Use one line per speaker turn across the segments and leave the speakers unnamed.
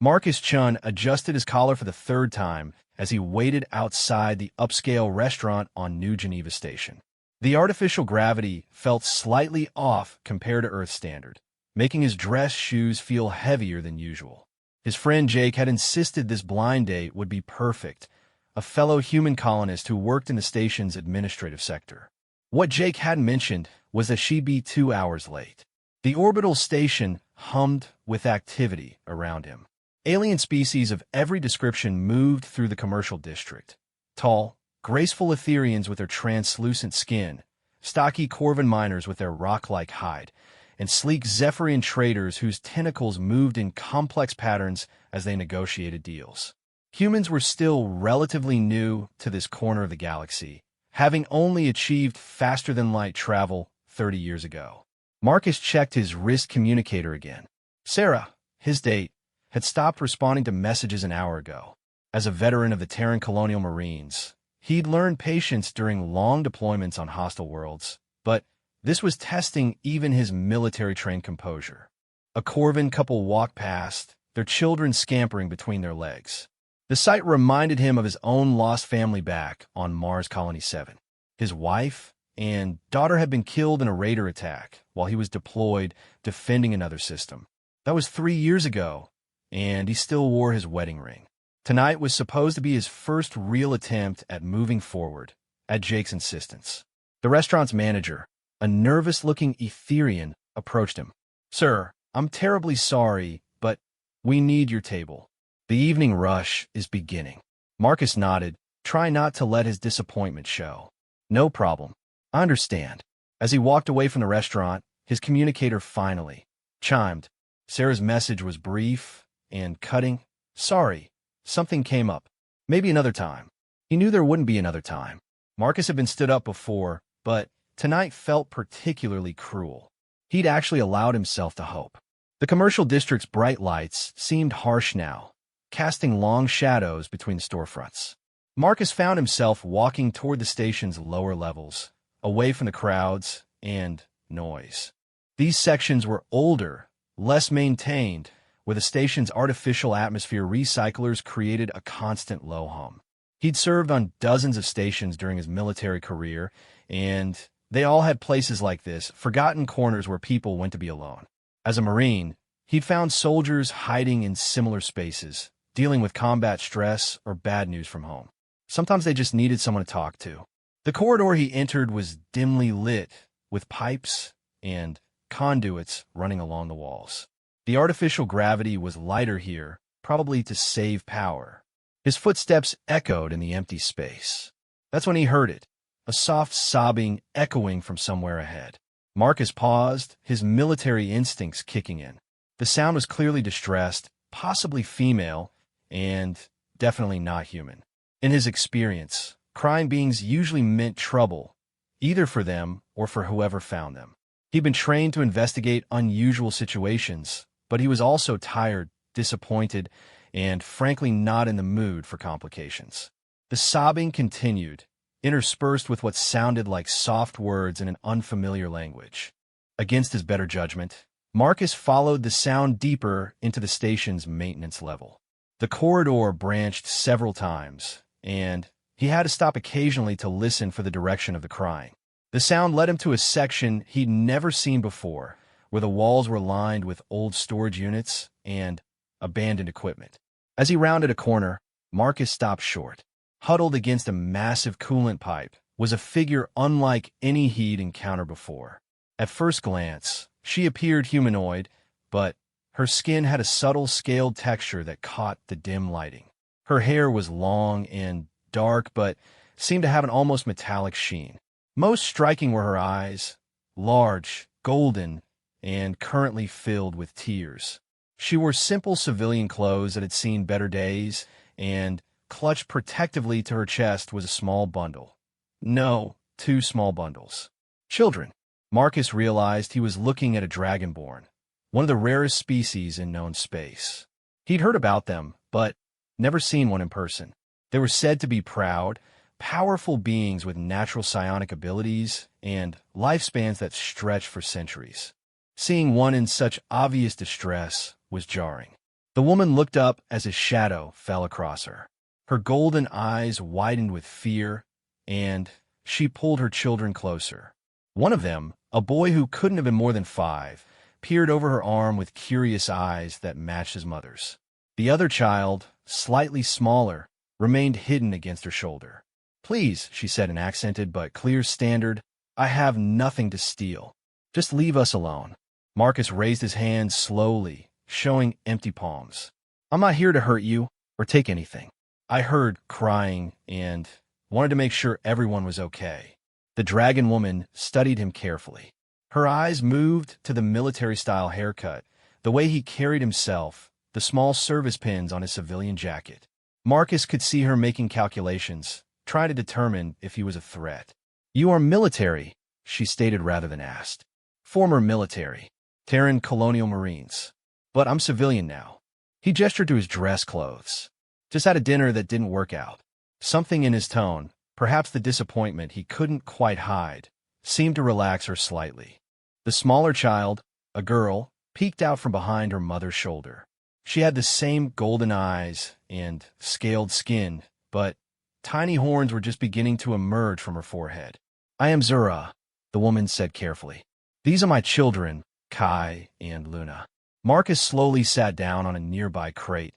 Marcus Chun adjusted his collar for the third time as he waited outside the upscale restaurant on New Geneva Station. The artificial gravity felt slightly off compared to Earth standard, making his dress shoes feel heavier than usual. His friend Jake had insisted this blind date would be perfect, a fellow human colonist who worked in the station's administrative sector. What Jake hadn't mentioned was that she'd be 2 hours late. The orbital station hummed with activity around him. Alien species of every description moved through the commercial district. Tall, graceful Etherians with their translucent skin, stocky Corvin miners with their rock-like hide, and sleek Zephyrian traders whose tentacles moved in complex patterns as they negotiated deals. Humans were still relatively new to this corner of the galaxy, having only achieved faster-than-light travel 30 years ago. Marcus checked his wrist communicator again. Sarah, his date, had stopped responding to messages an hour ago. As a veteran of the Terran Colonial Marines, he'd learned patience during long deployments on hostile worlds, but this was testing even his military-trained composure. A Corvin couple walked past, their children scampering between their legs. The sight reminded him of his own lost family back on Mars Colony 7. His wife and daughter had been killed in a raider attack while he was deployed defending another system. That was 3 years ago, and he still wore his wedding ring. Tonight was supposed to be his first real attempt at moving forward, at Jake's insistence. The restaurant's manager, a nervous-looking Etherian, approached him. Sir, I'm terribly sorry, but we need your table. The evening rush is beginning. Marcus nodded, trying not to let his disappointment show. No problem. I understand. As he walked away from the restaurant, his communicator finally chimed. Sarah's message was brief and cutting. Sorry, something came up. Maybe another time. He knew there wouldn't be another time. Marcus had been stood up before, but tonight felt particularly cruel. He'd actually allowed himself to hope. The commercial district's bright lights seemed harsh now, casting long shadows between the storefronts. Marcus found himself walking toward the station's lower levels, away from the crowds and noise. These sections were older, less maintained, where the station's artificial atmosphere recyclers created a constant low hum. He'd served on dozens of stations during his military career, and they all had places like this, forgotten corners where people went to be alone. As a Marine, he'd found soldiers hiding in similar spaces, dealing with combat stress or bad news from home. Sometimes they just needed someone to talk to. The corridor he entered was dimly lit, with pipes and conduits running along the walls. The artificial gravity was lighter here, probably to save power. His footsteps echoed in the empty space. That's when he heard it, a soft sobbing echoing from somewhere ahead. Marcus paused, his military instincts kicking in. The sound was clearly distressed, possibly female, and definitely not human. In his experience, crying beings usually meant trouble, either for them or for whoever found them. He'd been trained to investigate unusual situations, but he was also tired, disappointed, and frankly not in the mood for complications. The sobbing continued, interspersed with what sounded like soft words in an unfamiliar language. Against his better judgment, Marcus followed the sound deeper into the station's maintenance level. The corridor branched several times, and he had to stop occasionally to listen for the direction of the crying. The sound led him to a section he'd never seen before, where the walls were lined with old storage units and abandoned equipment. As he rounded a corner, Marcus stopped short. Huddled against a massive coolant pipe was a figure unlike any he'd encountered before. At first glance, she appeared humanoid, but her skin had a subtle scaled texture that caught the dim lighting. Her hair was long and dark, but seemed to have an almost metallic sheen. Most striking were her eyes, large, golden, and currently filled with tears. She wore simple civilian clothes that had seen better days, and clutched protectively to her chest was a small bundle. No, 2 small bundles. Children. Marcus realized he was looking at a dragonborn, one of the rarest species in known space. He'd heard about them, but never seen one in person. They were said to be proud, powerful beings with natural psionic abilities and lifespans that stretched for centuries. Seeing one in such obvious distress was jarring. The woman looked up as his shadow fell across her. Her golden eyes widened with fear, and she pulled her children closer. One of them, a boy who couldn't have been more than 5, peered over her arm with curious eyes that matched his mother's. The other child, slightly smaller, remained hidden against her shoulder. "Please," she said in accented but clear standard, "I have nothing to steal. Just leave us alone." Marcus raised his hands slowly, showing empty palms. "I'm not here to hurt you or take anything." I heard crying and wanted to make sure everyone was okay. The dragon woman studied him carefully. Her eyes moved to the military-style haircut, the way he carried himself, the small service pins on his civilian jacket. Marcus could see her making calculations, trying to determine if he was a threat. "You are military," she stated rather than asked. "Former military. Terran Colonial Marines. But I'm civilian now." He gestured to his dress clothes. "Just had a dinner that didn't work out." Something in his tone, perhaps the disappointment he couldn't quite hide, seemed to relax her slightly. The smaller child, a girl, peeked out from behind her mother's shoulder. She had the same golden eyes and scaled skin, but tiny horns were just beginning to emerge from her forehead. "I am Zura," the woman said carefully. "These are my children, Kai and Luna." Marcus slowly sat down on a nearby crate,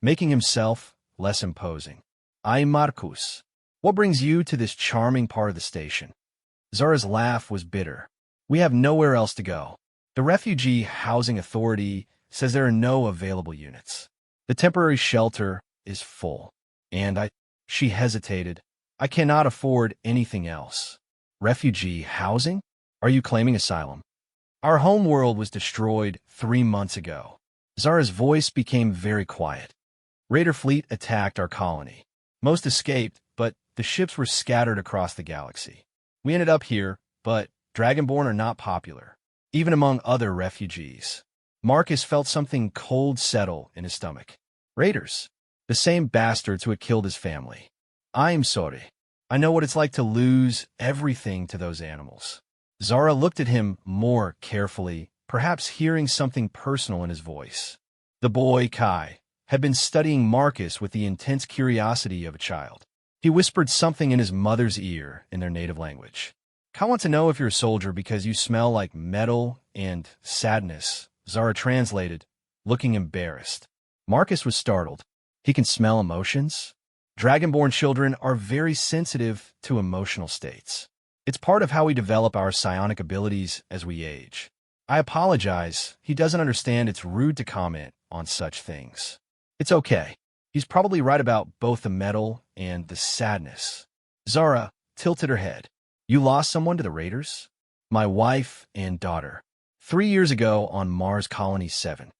making himself less imposing. "I'm Marcus. What brings you to this charming part of the station?" Zara's laugh was bitter. "We have nowhere else to go. The Refugee Housing Authority says there are no available units. The temporary shelter is full. And she hesitated. "I cannot afford anything else." "Refugee housing? Are you claiming asylum?" "Our home world was destroyed 3 months ago." Zara's voice became very quiet. "Raider fleet attacked our colony. Most escaped, but the ships were scattered across the galaxy. We ended up here, but Dragonborn are not popular, even among other refugees." Marcus felt something cold settle in his stomach. "Raiders. The same bastards who had killed his family. I'm sorry. I know what it's like to lose everything to those animals." Zara looked at him more carefully, perhaps hearing something personal in his voice. The boy, Kai, had been studying Marcus with the intense curiosity of a child. He whispered something in his mother's ear in their native language. "Kai wants to know if you're a soldier because you smell like metal and sadness," Zara translated, looking embarrassed. Marcus was startled. He can smell emotions? Dragonborn children are very sensitive to emotional states. It's part of how we develop our psionic abilities as we age. "I apologize. He doesn't understand it's rude to comment on such things." "It's okay. He's probably right about both the metal and the sadness." Zara tilted her head. "You lost someone to the Raiders?" "My wife and daughter. 3 years ago on Mars Colony 7.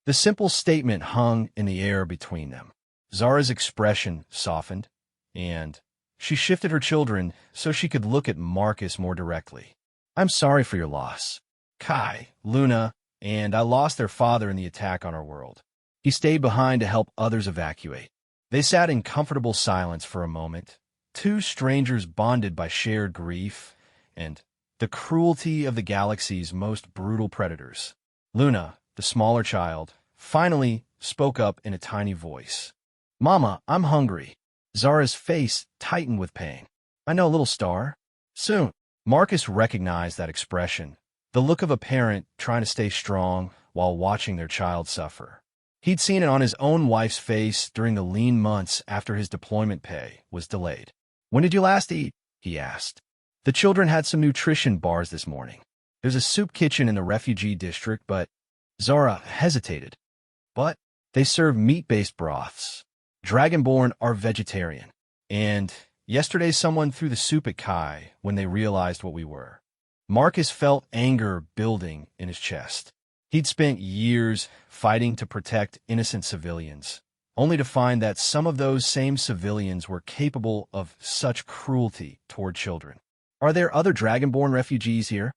The simple statement hung in the air between them. Zara's expression softened, and she shifted her children so she could look at Marcus more directly. "I'm sorry for your loss. Kai, Luna, and I lost their father in the attack on our world." He stayed behind to help others evacuate. They sat in comfortable silence for a moment, two strangers bonded by shared grief and the cruelty of the galaxy's most brutal predators. Luna, the smaller child, finally spoke up in a tiny voice. "Mama, I'm hungry." Zara's face tightened with pain. "I know, little star. Soon." Marcus recognized that expression, the look of a parent trying to stay strong while watching their child suffer. He'd seen it on his own wife's face during the lean months after his deployment pay was delayed. "When did you last eat?" he asked. "The children had some nutrition bars this morning. There's a soup kitchen in the refugee district, but..." Zara hesitated. "But they serve meat-based broths. Dragonborn are vegetarian. And yesterday someone threw the soup at Kai when they realized what we were." Marcus felt anger building in his chest. He'd spent years fighting to protect innocent civilians, only to find that some of those same civilians were capable of such cruelty toward children. "Are there other Dragonborn refugees here?"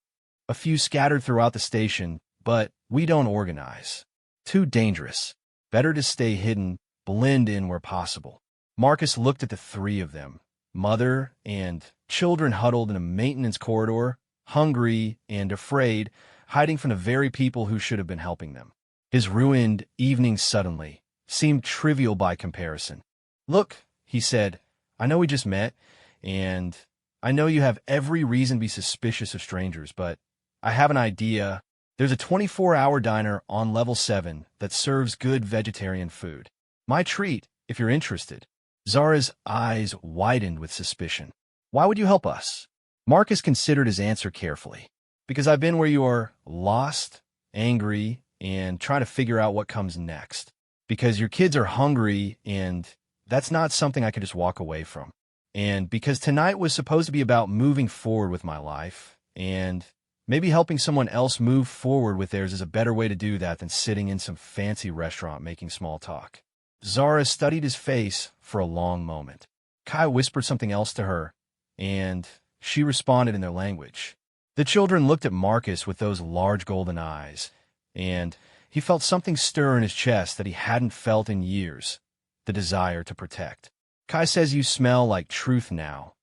"A few scattered throughout the station, but we don't organize. Too dangerous. Better to stay hidden, blend in where possible." Marcus looked at the 3 of them, mother and children huddled in a maintenance corridor, hungry and afraid, hiding from the very people who should have been helping them. His ruined evening suddenly seemed trivial by comparison. "Look," he said, "I know we just met, and I know you have every reason to be suspicious of strangers, but I have an idea. There's a 24-hour diner on level 7 that serves good vegetarian food. My treat, if you're interested." Zara's eyes widened with suspicion. "Why would you help us?" Marcus considered his answer carefully. "Because I've been where you are, lost, angry, and trying to figure out what comes next. Because your kids are hungry, and that's not something I could just walk away from. And because tonight was supposed to be about moving forward with my life, and maybe helping someone else move forward with theirs is a better way to do that than sitting in some fancy restaurant making small talk." Zara studied his face for a long moment. Kai whispered something else to her, and she responded in their language. The children looked at Marcus with those large golden eyes, and he felt something stir in his chest that he hadn't felt in years, the desire to protect. "Kai says you smell like truth now,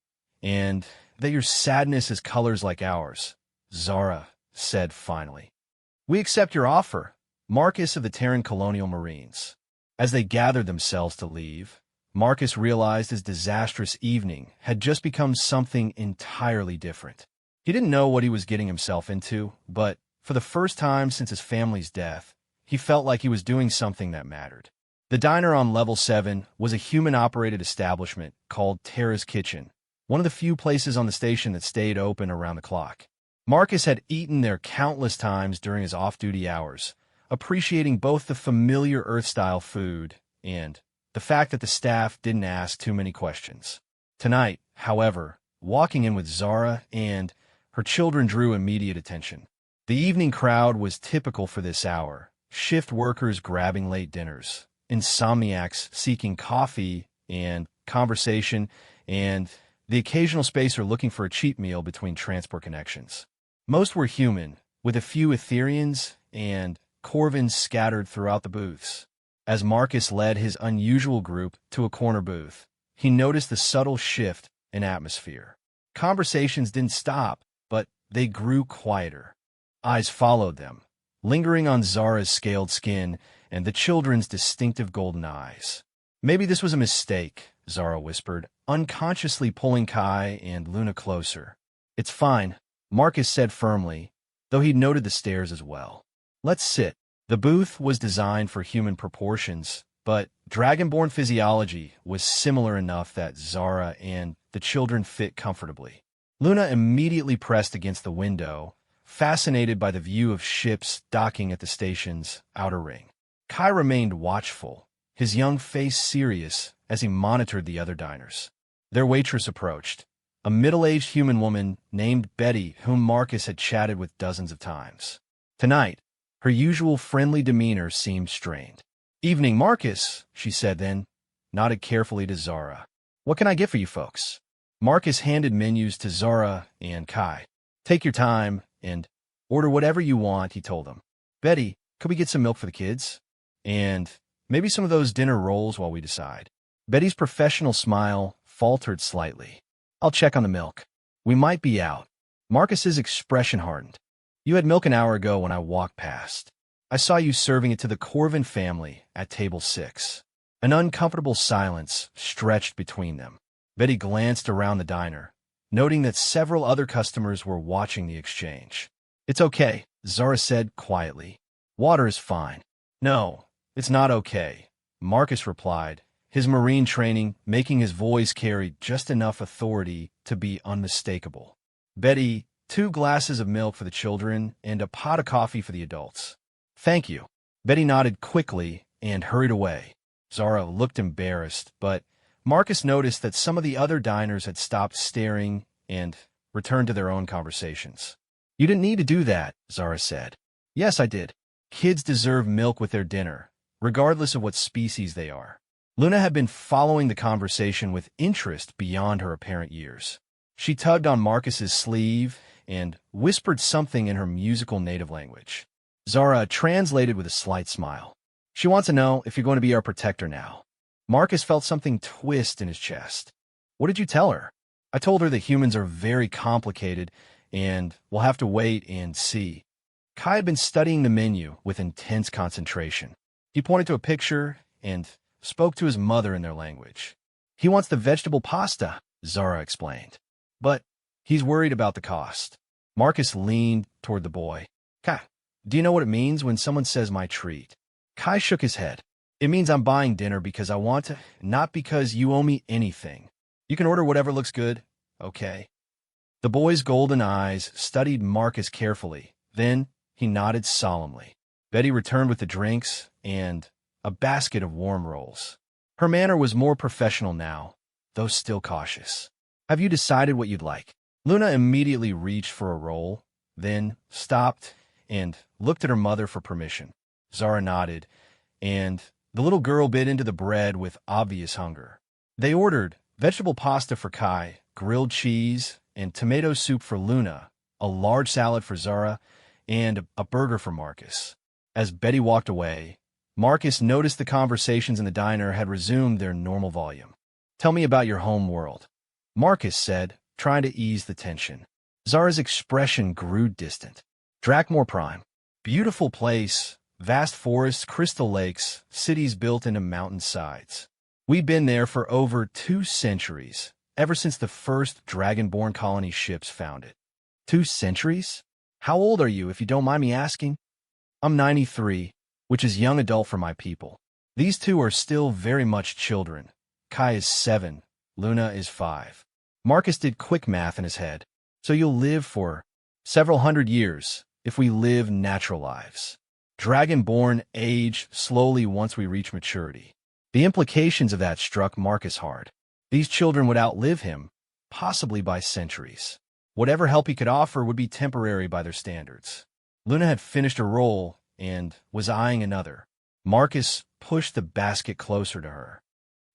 and that your sadness has colors like ours," Zara said finally. "We accept your offer, Marcus of the Terran Colonial Marines." As they gathered themselves to leave, Marcus realized his disastrous evening had just become something entirely different. He didn't know what he was getting himself into, but for the first time since his family's death, he felt like he was doing something that mattered. The diner on level 7 was a human-operated establishment called Terra's Kitchen, one of the few places on the station that stayed open around the clock. Marcus had eaten there countless times during his off-duty hours, appreciating both the familiar Earth-style food and the fact that the staff didn't ask too many questions. Tonight, however, walking in with Zara and her children drew immediate attention. The evening crowd was typical for this hour, shift workers grabbing late dinners, insomniacs seeking coffee and conversation, and the occasional spacer looking for a cheap meal between transport connections. Most were human, with a few Etherians and Corvins scattered throughout the booths. As Marcus led his unusual group to a corner booth, he noticed the subtle shift in atmosphere. Conversations didn't stop, but they grew quieter. Eyes followed them, lingering on Zara's scaled skin and the children's distinctive golden eyes. "Maybe this was a mistake," Zara whispered, unconsciously pulling Kai and Luna closer. "It's fine," Marcus said firmly, though he noted the stares as well. "Let's sit." The booth was designed for human proportions, but dragonborn physiology was similar enough that Zara and the children fit comfortably. Luna immediately pressed against the window, fascinated by the view of ships docking at the station's outer ring. Kai remained watchful, his young face serious as he monitored the other diners. Their waitress approached, a middle-aged human woman named Betty whom Marcus had chatted with dozens of times. Tonight, her usual friendly demeanor seemed strained. "Evening, Marcus," she said then, nodded carefully to Zara. "What can I get for you folks?" Marcus handed menus to Zara and Kai. "Take your time and order whatever you want," he told them. "Betty, could we get some milk for the kids? And maybe some of those dinner rolls while we decide." Betty's professional smile faltered slightly. "I'll check on the milk. We might be out." Marcus's expression hardened. "You had milk an hour ago when I walked past. I saw you serving it to the Corvin family at table 6. An uncomfortable silence stretched between them. Betty glanced around the diner, noting that several other customers were watching the exchange. "It's okay," Zara said quietly. "Water is fine." "No, it's not okay," Marcus replied, his marine training making his voice carry just enough authority to be unmistakable. "Betty, 2 glasses of milk for the children and a pot of coffee for the adults." "Thank you." Betty nodded quickly and hurried away. Zara looked embarrassed, but Marcus noticed that some of the other diners had stopped staring and returned to their own conversations. "You didn't need to do that," Zara said. "Yes, I did. Kids deserve milk with their dinner, regardless of what species they are." Luna had been following the conversation with interest beyond her apparent years. She tugged on Marcus's sleeve and whispered something in her musical native language. Zara translated with a slight smile. "She wants to know if you're going to be our protector now." Marcus felt something twist in his chest. "What did you tell her?" "I told her that humans are very complicated and we'll have to wait and see." Kai had been studying the menu with intense concentration. He pointed to a picture and spoke to his mother in their language. He wants the vegetable pasta, Zara explained. But he's worried about the cost. Marcus leaned toward the boy. Kai, do you know what it means when someone says my treat? Kai shook his head. It means I'm buying dinner because I want to, not because you owe me anything. You can order whatever looks good, okay? The boy's golden eyes studied Marcus carefully. Then he nodded solemnly. Betty returned with the drinks and a basket of warm rolls. Her manner was more professional now, though still cautious. Have you decided what you'd like? Luna immediately reached for a roll, then stopped and looked at her mother for permission. Zara nodded, and the little girl bit into the bread with obvious hunger. They ordered vegetable pasta for Kai, grilled cheese, and tomato soup for Luna, a large salad for Zara, and a burger for Marcus. As Betty walked away, Marcus noticed the conversations in the diner had resumed their normal volume. Tell me about your home world, Marcus said, trying to ease the tension. Zara's expression grew distant. Drakmore Prime. Beautiful place, vast forests, crystal lakes, cities built into mountainsides. We've been there for over 2 centuries, ever since the first Dragonborn colony ships found it. 2 centuries? How old are you, if you don't mind me asking? I'm 93, which is young adult for my people. These two are still very much children. Kai is 7, Luna is 5. Marcus did quick math in his head. So you'll live for several hundred years, if we live natural lives. Dragonborn age slowly once we reach maturity. The implications of that struck Marcus hard. These children would outlive him, possibly by centuries. Whatever help he could offer would be temporary by their standards. Luna had finished a roll and was eyeing another. Marcus pushed the basket closer to her.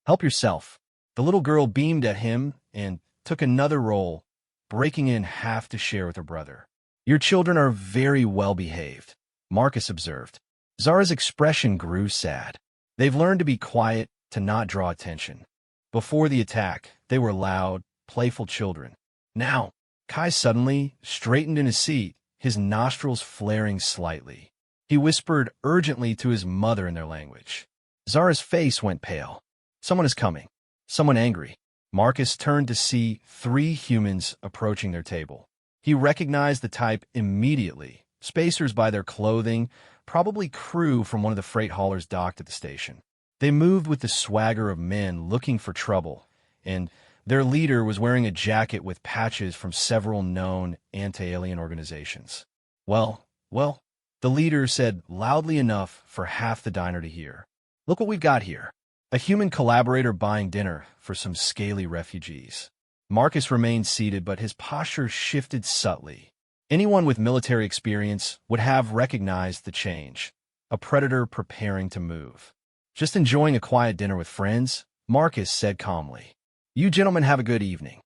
Help yourself. The little girl beamed at him and took another roll, breaking it in half to share with her brother. Your children are very well behaved, Marcus observed. Zara's expression grew sad. They've learned to be quiet, to not draw attention. Before the attack, they were loud, playful children. Now, Kai suddenly straightened in his seat, his nostrils flaring slightly. He whispered urgently to his mother in their language. Zara's face went pale. Someone is coming. Someone angry. Marcus turned to see 3 humans approaching their table. He recognized the type immediately. Spacers by their clothing, probably crew from one of the freight haulers docked at the station. They moved with the swagger of men looking for trouble, and their leader was wearing a jacket with patches from several known anti-alien organizations. Well, the leader said loudly enough for half the diner to hear. Look what we've got here. A human collaborator buying dinner for some scaly refugees. Marcus remained seated, but his posture shifted subtly. Anyone with military experience would have recognized the change. A predator preparing to move. Just enjoying a quiet dinner with friends, Marcus said calmly. You gentlemen have a good evening.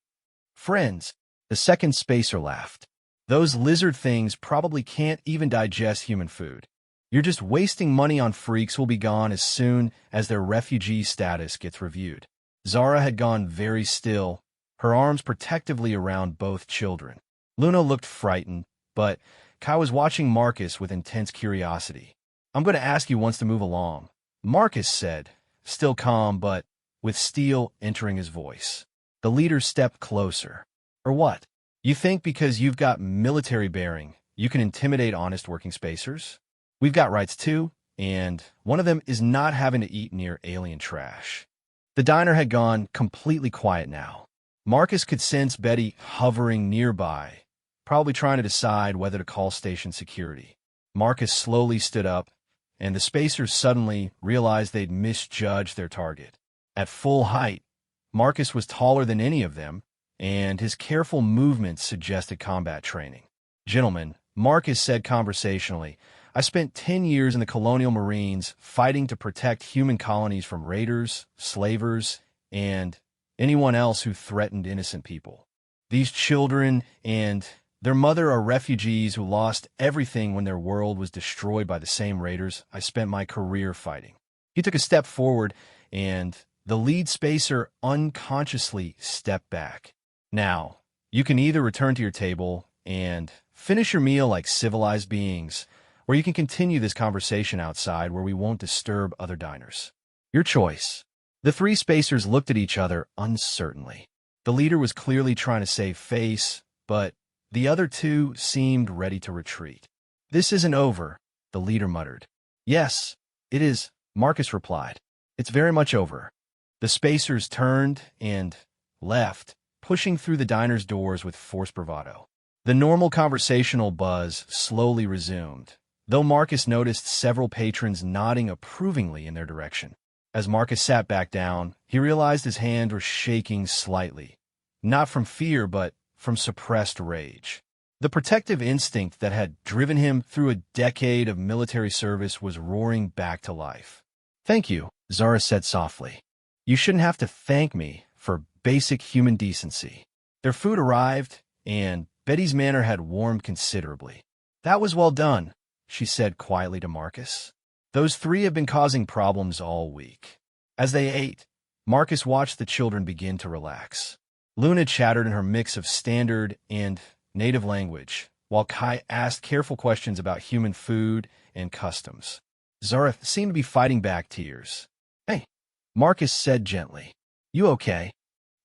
Friends, the second spacer laughed. Those lizard things probably can't even digest human food. You're just wasting money on freaks who'll be gone as soon as their refugee status gets reviewed. Zara had gone very still, her arms protectively around both children. Luna looked frightened, but Kai was watching Marcus with intense curiosity. I'm going to ask you once to move along, Marcus said, still calm but with steel entering his voice. The leader stepped closer. Or what? You think because you've got military bearing, you can intimidate honest working spacers? We've got rights too, and one of them is not having to eat near alien trash. The diner had gone completely quiet now. Marcus could sense Betty hovering nearby, probably trying to decide whether to call station security. Marcus slowly stood up, and the spacers suddenly realized they'd misjudged their target. At full height, Marcus was taller than any of them, and his careful movements suggested combat training. Gentlemen, Marcus said conversationally, I spent 10 years in the colonial marines fighting to protect human colonies from raiders, slavers, and anyone else who threatened innocent people. These children and their mother are refugees who lost everything when their world was destroyed by the same raiders I spent my career fighting. He took a step forward, and the lead spacer unconsciously stepped back. Now, you can either return to your table and finish your meal like civilized beings, or you can continue this conversation outside where we won't disturb other diners. Your choice. The three spacers looked at each other uncertainly. The leader was clearly trying to save face, but the other two seemed ready to retreat. This isn't over, the leader muttered. Yes, it is, Marcus replied. It's very much over. The spacers turned and left, pushing through the diner's doors with forced bravado. The normal conversational buzz slowly resumed, though Marcus noticed several patrons nodding approvingly in their direction. As Marcus sat back down, he realized his hand was shaking slightly, not from fear but from suppressed rage. The protective instinct that had driven him through a decade of military service was roaring back to life. Thank you, Zara said softly. You shouldn't have to thank me for basic human decency. Their food arrived, and Betty's manner had warmed considerably. That was well done, she said quietly to Marcus. Those three have been causing problems all week. As they ate, Marcus watched the children begin to relax. Luna chattered in her mix of standard and native language, while Kai asked careful questions about human food and customs. Zara seemed to be fighting back tears. Hey, Marcus said gently. You okay?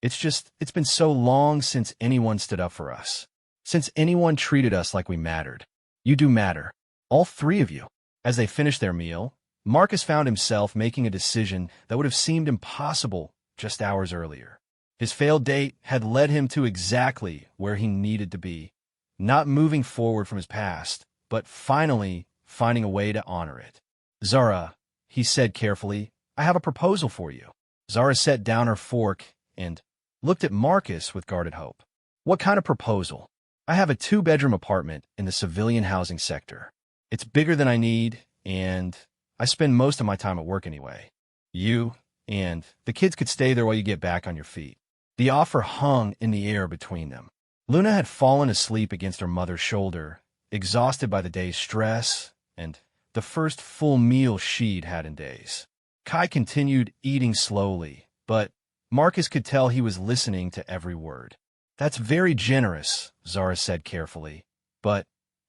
It's been so long since anyone stood up for us. Since anyone treated us like we mattered. You do matter. All three of you. As they finished their meal, Marcus found himself making a decision that would have seemed impossible just hours earlier. His failed date had led him to exactly where he needed to be, not moving forward from his past, but finally finding a way to honor it. Zara, he said carefully, I have a proposal for you. Zara set down her fork and looked at Marcus with guarded hope. What kind of proposal? I have a 2-bedroom apartment in the civilian housing sector. It's bigger than I need, and I spend most of my time at work anyway. You and the kids could stay there while you get back on your feet. The offer hung in the air between them. Luna had fallen asleep against her mother's shoulder, exhausted by the day's stress and the first full meal she'd had in days. Kai continued eating slowly, but Marcus could tell he was listening to every word. That's very generous, Zara said carefully, but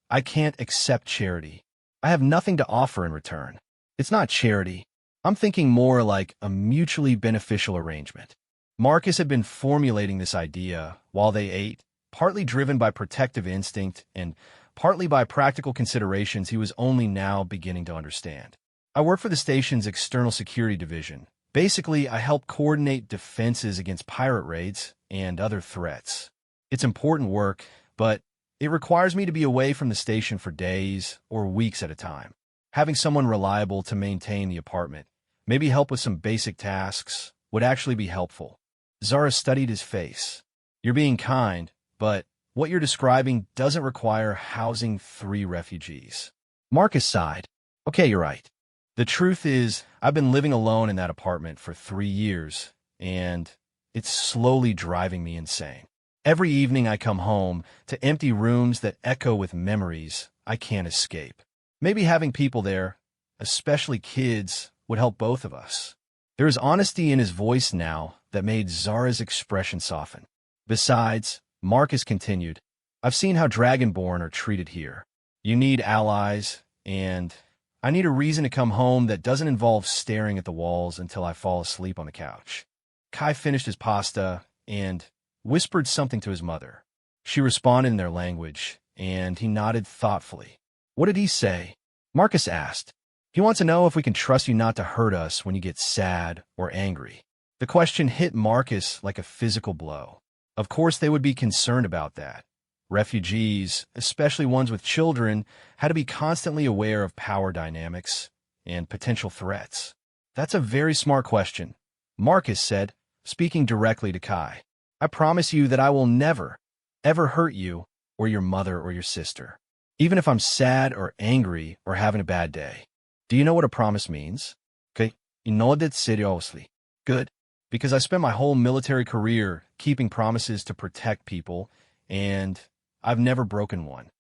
I can't accept charity. I have nothing to offer in return. It's not charity. I'm thinking more like a mutually beneficial arrangement. Marcus had been formulating this idea while they ate, partly driven by protective instinct and partly by practical considerations he was only now beginning to understand. I work for the station's external security division. Basically, I help coordinate defenses against pirate raids and other threats. It's important work, but it requires me to be away from the station for days or weeks at a time. Having someone reliable to maintain the apartment, maybe help with some basic tasks, would actually be helpful. Zara studied his face. You're being kind, but what you're describing doesn't require housing 3 refugees. Marcus sighed. Okay, you're right. The truth is, I've been living alone in that apartment for 3 years, and it's slowly driving me insane. Every evening I come home to empty rooms that echo with memories I can't escape. Maybe having people there, especially kids, would help both of us. There is honesty in his voice now that made Zara's expression soften. Besides, Marcus continued, I've seen how Dragonborn are treated here. You need allies, and I need a reason to come home that doesn't involve staring at the walls until I fall asleep on the couch. Kai finished his pasta and whispered something to his mother. She responded in their language, and he nodded thoughtfully. What did he say? Marcus asked. He wants to know if we can trust you not to hurt us when you get sad or angry. The question hit Marcus like a physical blow. Of course they would be concerned about that. Refugees, especially ones with children, had to be constantly aware of power dynamics and potential threats. That's a very smart question, Marcus said, speaking directly to Kai. I promise you that I will never, ever hurt you or your mother or your sister, even if I'm sad or angry or having a bad day. Do you know what a promise means? Okay, inoldet seriously. Good, because I spent my whole military career keeping promises to protect people, and I've never broken one.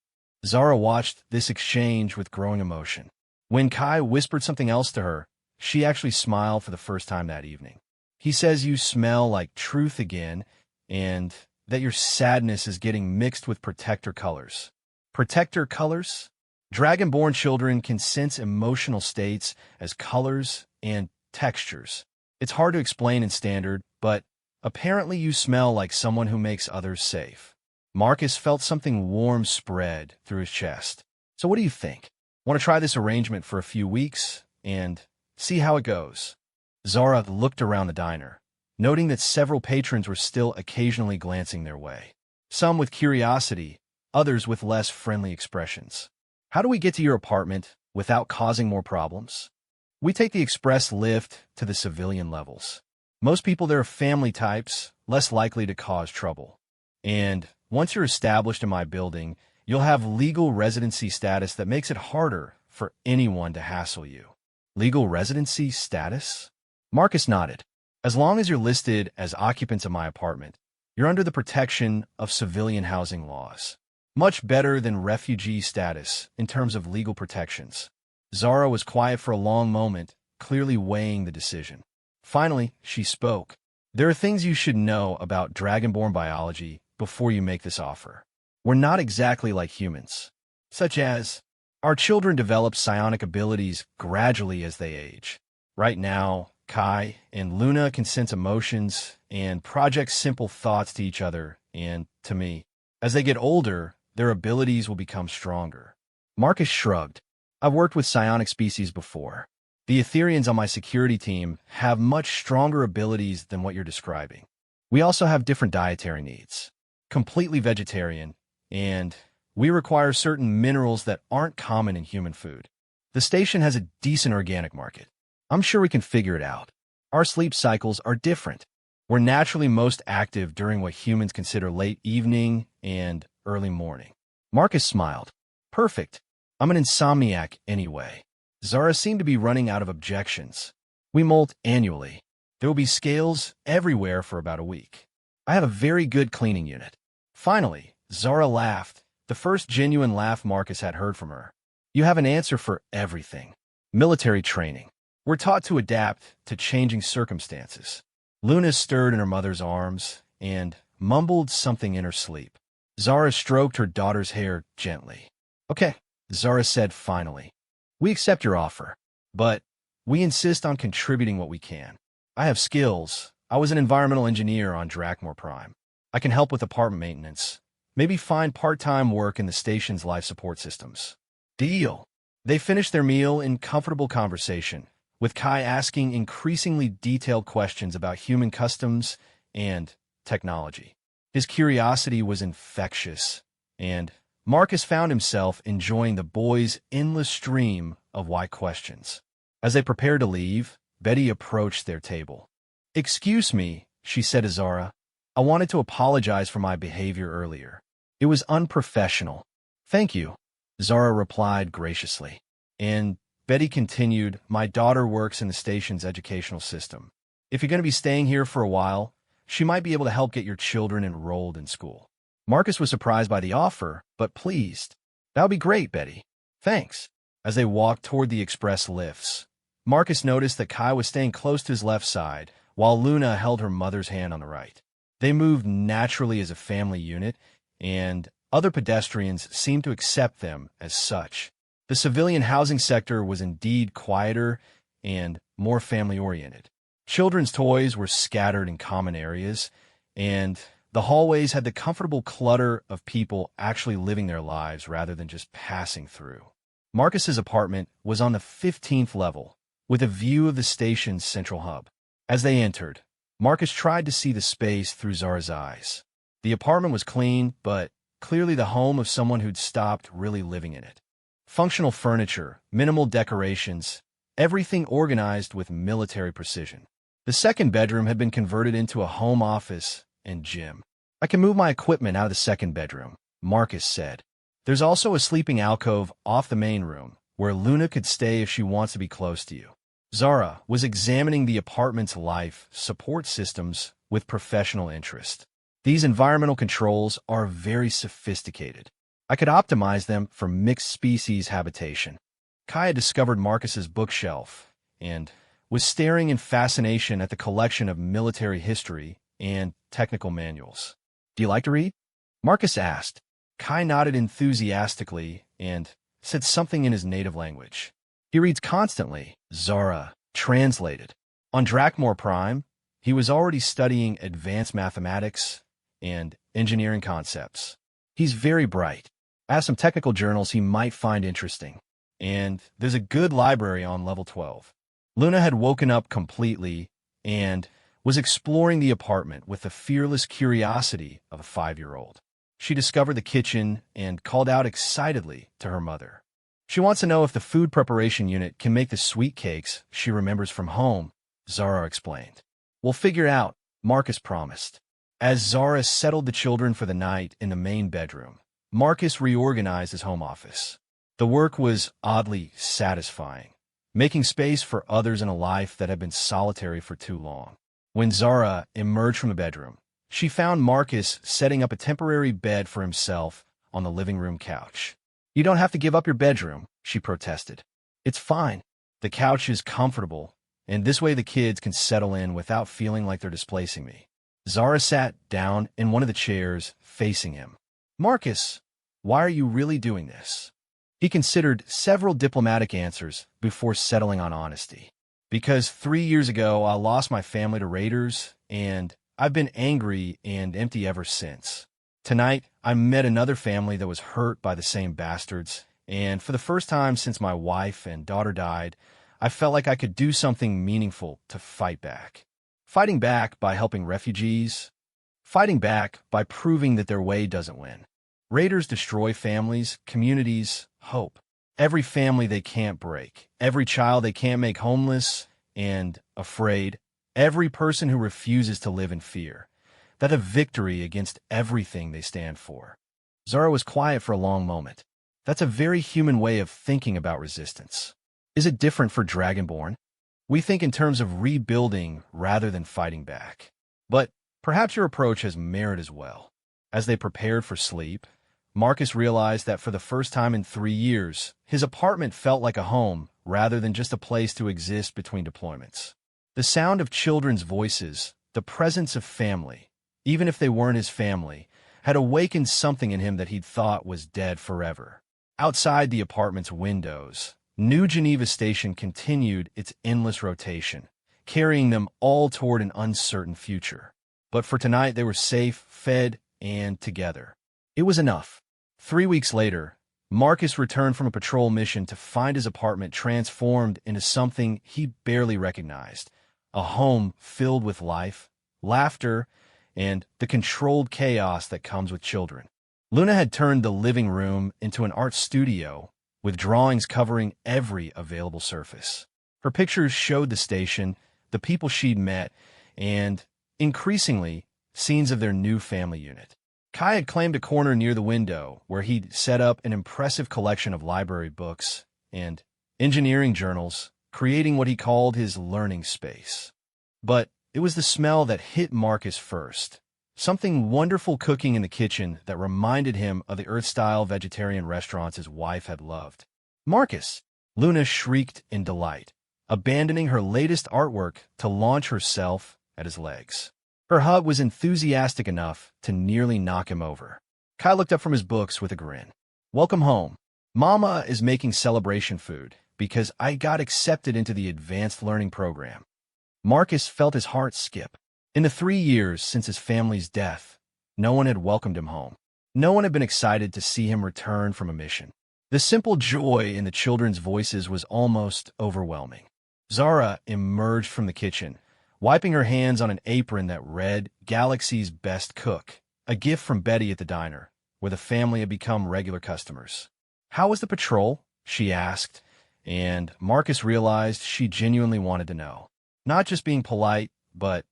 Zara watched this exchange with growing emotion. When Kai whispered something else to her, she actually smiled for the first time that evening. He says you smell like truth again, and that your sadness is getting mixed with protector colors. Protector colors? Dragonborn children can sense emotional states as colors and textures. It's hard to explain in standard, but apparently you smell like someone who makes others safe. Marcus felt something warm spread through his chest. So what do you think? Want to try this arrangement for a few weeks and see how it goes? Zara looked around the diner, noting that several patrons were still occasionally glancing their way. Some with curiosity, others with less friendly expressions. How do we get to your apartment without causing more problems? We take the express lift to the civilian levels. Most people there are family types, less likely to cause trouble. And once you're established in my building, you'll have legal residency status that makes it harder for anyone to hassle you. Legal residency status? Marcus nodded. As long as you're listed as occupants of my apartment, you're under the protection of civilian housing laws. Much better than refugee status in terms of legal protections. Zara was quiet for a long moment, clearly weighing the decision. Finally, she spoke. There are things you should know about dragonborn biology before you make this offer. We're not exactly like humans, such as our children develop psionic abilities gradually as they age. Right now, Kai and Luna can sense emotions and project simple thoughts to each other and to me. As they get older, their abilities will become stronger. Marcus shrugged. I've worked with psionic species before. The Etherians on my security team have much stronger abilities than what you're describing. We also have different dietary needs. Completely vegetarian, and we require certain minerals that aren't common in human food. The station has a decent organic market. I'm sure we can figure it out. Our sleep cycles are different. We're naturally most active during what humans consider late evening and early morning. Marcus smiled. Perfect. I'm an insomniac anyway. Zara seemed to be running out of objections. We molt annually. There will be scales everywhere for about a week. I have a very good cleaning unit. Finally, Zara laughed, the first genuine laugh Marcus had heard from her. You have an answer for everything. Military training. We're taught to adapt to changing circumstances. Luna stirred in her mother's arms and mumbled something in her sleep. Zara stroked her daughter's hair gently. Okay, Zara said finally. We accept your offer, but we insist on contributing what we can. I have skills. I was an environmental engineer on Drakmor Prime. I can help with apartment maintenance. Maybe find part-time work in the station's life support systems. Deal. They finished their meal in comfortable conversation, with Kai asking increasingly detailed questions about human customs and technology. His curiosity was infectious, and Marcus found himself enjoying the boys' endless stream of why questions. As they prepared to leave, Betty approached their table. Excuse me, she said to Zara. I wanted to apologize for my behavior earlier. It was unprofessional. Thank you, Zara replied graciously. And Betty continued, my daughter works in the station's educational system. If you're going to be staying here for a while, she might be able to help get your children enrolled in school. Marcus was surprised by the offer, but pleased. That would be great, Betty. Thanks. As they walked toward the express lifts, Marcus noticed that Kai was staying close to his left side, while Luna held her mother's hand on the right. They moved naturally as a family unit, and other pedestrians seemed to accept them as such. The civilian housing sector was indeed quieter and more family-oriented. Children's toys were scattered in common areas, and the hallways had the comfortable clutter of people actually living their lives rather than just passing through. Marcus's apartment was on the 15th level, with a view of the station's central hub. As they entered, Marcus tried to see the space through Zara's eyes. The apartment was clean, but clearly the home of someone who'd stopped really living in it. Functional furniture, minimal decorations, everything organized with military precision. The second bedroom had been converted into a home office and gym. I can move my equipment out of the second bedroom, Marcus said. There's also a sleeping alcove off the main room, where Luna could stay if she wants to be close to you. Zara was examining the apartment's life support systems with professional interest. These environmental controls are very sophisticated. I could optimize them for mixed species habitation. Kai had discovered Marcus's bookshelf and was staring in fascination at the collection of military history and technical manuals. Do you like to read? Marcus asked. Kai nodded enthusiastically and said something in his native language. He reads constantly, Zara translated. On Drakmore Prime, he was already studying advanced mathematics and engineering concepts. He's very bright. Has some technical journals he might find interesting. And there's a good library on level 12. Luna had woken up completely and was exploring the apartment with the fearless curiosity of a 5-year-old. She discovered the kitchen and called out excitedly to her mother. She wants to know if the food preparation unit can make the sweet cakes she remembers from home, Zara explained. We'll figure out, Marcus promised. As Zara settled the children for the night in the main bedroom, Marcus reorganized his home office. The work was oddly satisfying, making space for others in a life that had been solitary for too long. When Zara emerged from the bedroom, she found Marcus setting up a temporary bed for himself on the living room couch. You don't have to give up your bedroom, she protested. It's fine. The couch is comfortable, and this way the kids can settle in without feeling like they're displacing me. Zara sat down in one of the chairs facing him. Marcus, why are you really doing this? He considered several diplomatic answers before settling on honesty. Because 3 years ago, I lost my family to raiders, and I've been angry and empty ever since. Tonight, I met another family that was hurt by the same bastards, and for the first time since my wife and daughter died, I felt like I could do something meaningful to fight back. Fighting back by helping refugees. Fighting back by proving that their way doesn't win. Raiders destroy families, communities, hope. Every family they can't break. Every child they can't make homeless and afraid. Every person who refuses to live in fear. That a victory against everything they stand for. Zara was quiet for a long moment. That's a very human way of thinking about resistance. Is it different for Dragonborn? We think in terms of rebuilding rather than fighting back. But perhaps your approach has merit as well. As they prepared for sleep, Marcus realized that for the first time in 3 years, his apartment felt like a home rather than just a place to exist between deployments. The sound of children's voices, the presence of family, even if they weren't his family, had awakened something in him that he'd thought was dead forever. Outside the apartment's windows, New Geneva Station continued its endless rotation, carrying them all toward an uncertain future. But for tonight, they were safe, fed, and together. It was enough. 3 weeks later, Marcus returned from a patrol mission to find his apartment transformed into something he barely recognized. A home filled with life, laughter, and the controlled chaos that comes with children. Luna had turned the living room into an art studio, with drawings covering every available surface. Her pictures showed the station, the people she'd met, and, increasingly, scenes of their new family unit. Kai had claimed a corner near the window where he'd set up an impressive collection of library books and engineering journals, creating what he called his learning space. But it was the smell that hit Marcus first. Something wonderful cooking in the kitchen that reminded him of the Earth-style vegetarian restaurants his wife had loved. Marcus! Luna shrieked in delight, abandoning her latest artwork to launch herself at his legs. Her hug was enthusiastic enough to nearly knock him over. Kai looked up from his books with a grin. Welcome home. Mama is making celebration food because I got accepted into the advanced learning program. Marcus felt his heart skip. In the 3 years since his family's death, no one had welcomed him home. No one had been excited to see him return from a mission. The simple joy in the children's voices was almost overwhelming. Zara emerged from the kitchen, wiping her hands on an apron that read Galaxy's Best Cook, a gift from Betty at the diner, where the family had become regular customers. How was the patrol? She asked, and Marcus realized she genuinely wanted to know. Not just being polite, but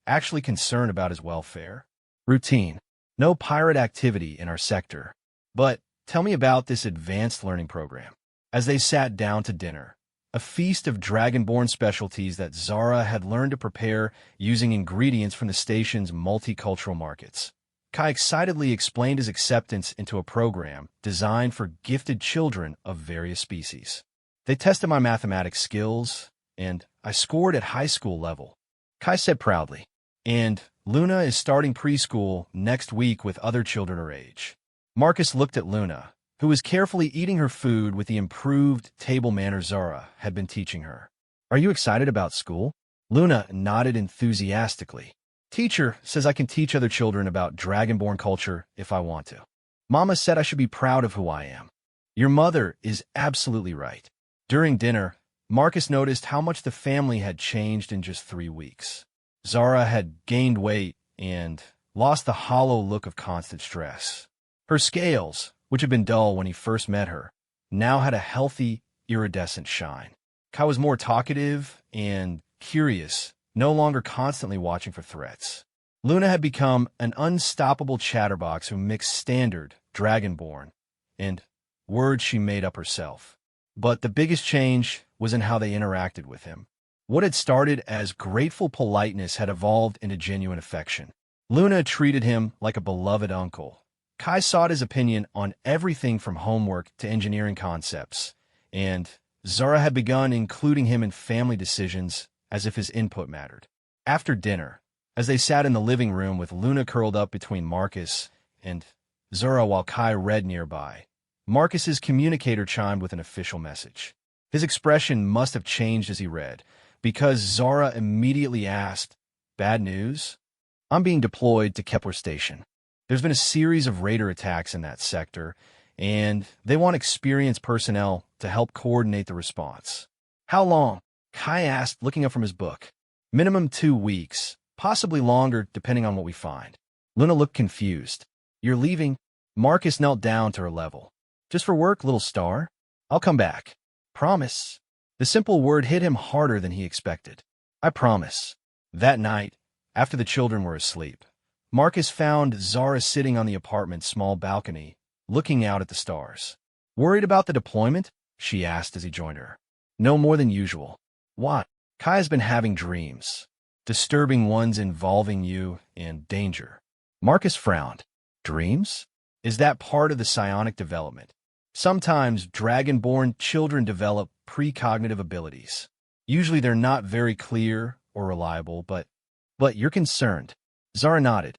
actually concerned about his welfare. Routine. No pirate activity in our sector. But tell me about this advanced learning program. As they sat down to dinner, a feast of dragonborn specialties that Zara had learned to prepare using ingredients from the station's multicultural markets. Kai excitedly explained his acceptance into a program designed for gifted children of various species. They tested my mathematics skills, and I scored at high school level. Kai said proudly. And Luna is starting preschool next week with other children her age. Marcus looked at Luna, who was carefully eating her food with the improved table manners Zara had been teaching her. Are you excited about school? Luna nodded enthusiastically. Teacher says I can teach other children about Dragonborn culture if I want to. Mama said I should be proud of who I am. Your mother is absolutely right. During dinner, Marcus noticed how much the family had changed in just 3 weeks. Zara had gained weight and lost the hollow look of constant stress. Her scales, which had been dull when he first met her, now had a healthy, iridescent shine. Kai was more talkative and curious, no longer constantly watching for threats. Luna had become an unstoppable chatterbox who mixed standard, Dragonborn, and words she made up herself. But the biggest change was in how they interacted with him. What had started as grateful politeness had evolved into genuine affection. Luna treated him like a beloved uncle. Kai sought his opinion on everything from homework to engineering concepts, and Zara had begun including him in family decisions as if his input mattered. After dinner, as they sat in the living room with Luna curled up between Marcus and Zara while Kai read nearby, Marcus's communicator chimed with an official message. His expression must have changed as he read, because Zara immediately asked, "Bad news? I'm being deployed to Kepler Station. There's been a series of raider attacks in that sector, and they want experienced personnel to help coordinate the response." "How long?" Kai asked, looking up from his book. "Minimum 2 weeks, possibly longer depending on what we find." Luna looked confused. "You're leaving?" Marcus knelt down to her level. "Just for work, little star? I'll come back. Promise." The simple word hit him harder than he expected. "I promise." That night, after the children were asleep, Marcus found Zara sitting on the apartment's small balcony, looking out at the stars. "Worried about the deployment?" she asked as he joined her. "No more than usual." "Why?" "Kai has been having dreams. Disturbing ones involving you and danger." Marcus frowned. "Dreams? Is that part of the psionic development?" Sometimes Dragonborn children develop precognitive abilities. Usually they're not very clear or reliable, but you're concerned. Zara nodded.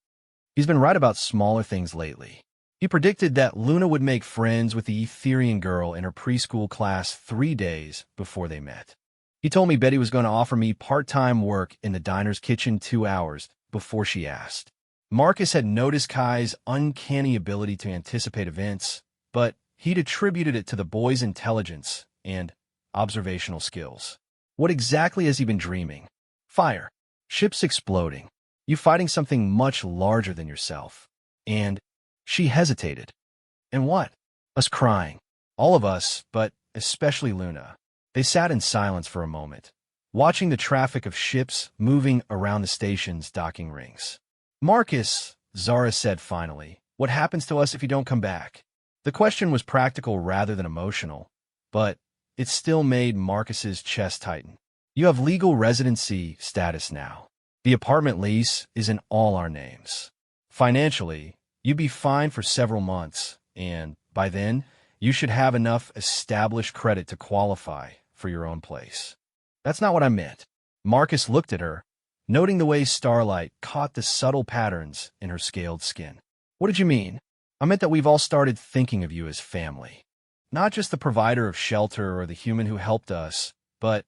He's been right about smaller things lately. He predicted that Luna would make friends with the Etherian girl in her preschool class 3 days before they met. He told me Betty was going to offer me part-time work in the diner's kitchen 2 hours before she asked. Marcus had noticed Kai's uncanny ability to anticipate events, but he'd attributed it to the boy's intelligence and observational skills. What exactly has he been dreaming? Fire. Ships exploding. You fighting something much larger than yourself. And she hesitated. And what? Us crying. All of us, but especially Luna. They sat in silence for a moment, watching the traffic of ships moving around the station's docking rings. "Marcus," Zara said finally, "what happens to us if you don't come back?" The question was practical rather than emotional, but it still made Marcus's chest tighten. "You have legal residency status now. The apartment lease is in all our names. Financially, you'd be fine for several months, and by then, you should have enough established credit to qualify for your own place." "That's not what I meant." Marcus looked at her, noting the way starlight caught the subtle patterns in her scaled skin. "What did you mean?" "I meant that we've all started thinking of you as family. Not just the provider of shelter or the human who helped us, but